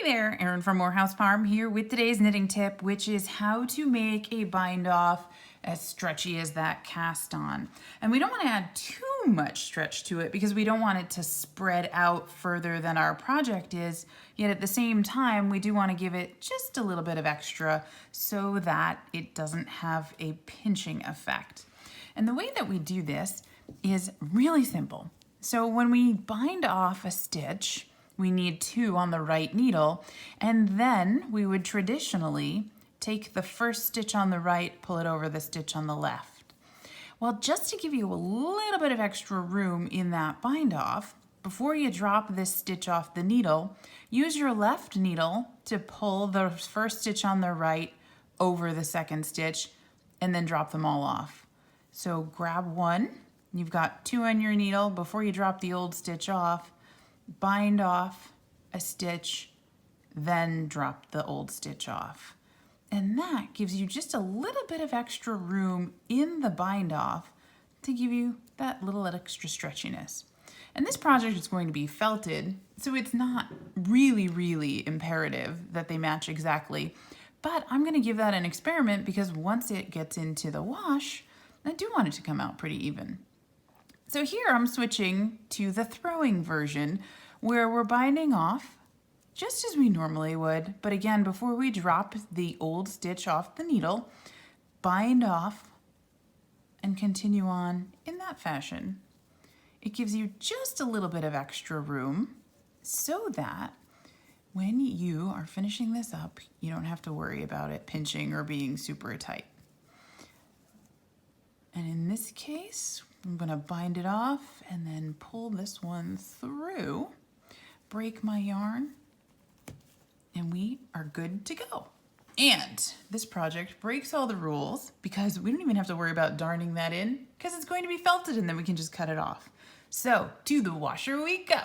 Hey there, Erin from Morehouse Farm here with today's knitting tip, which is how to make a bind off as stretchy as that cast on. And we don't want to add too much stretch to it because we don't want it to spread out further than our project is, yet at the same time we do want to give it just a little bit of extra so that it doesn't have a pinching effect. And the way that we do this is really simple. So when we bind off a stitch, we need 2 on the right needle, and then we would traditionally take the first stitch on the right, pull it over the stitch on the left. Well, just to give you a little bit of extra room in that bind off, before you drop this stitch off the needle, use your left needle to pull the first stitch on the right over the second stitch, and then drop them all off. So grab one, you've got 2 on your needle. Before you drop the old stitch off, bind off a stitch, then drop the old stitch off. And that gives you just a little bit of extra room in the bind off to give you that little extra stretchiness. And this project is going to be felted, so it's not really imperative that they match exactly, but I'm going to give that an experiment because once it gets into the wash, I do want it to come out pretty even. So here I'm switching to the throwing version where we're binding off just as we normally would, but again, before we drop the old stitch off the needle, bind off and continue on in that fashion. It gives you just a little bit of extra room so that when you are finishing this up, you don't have to worry about it pinching or being super tight. And in this case, I'm going to bind it off and then pull this one through, break my yarn, and we are good to go. And this project breaks all the rules because we don't even have to worry about darning that in because it's going to be felted and then we can just cut it off. So to the washer we go.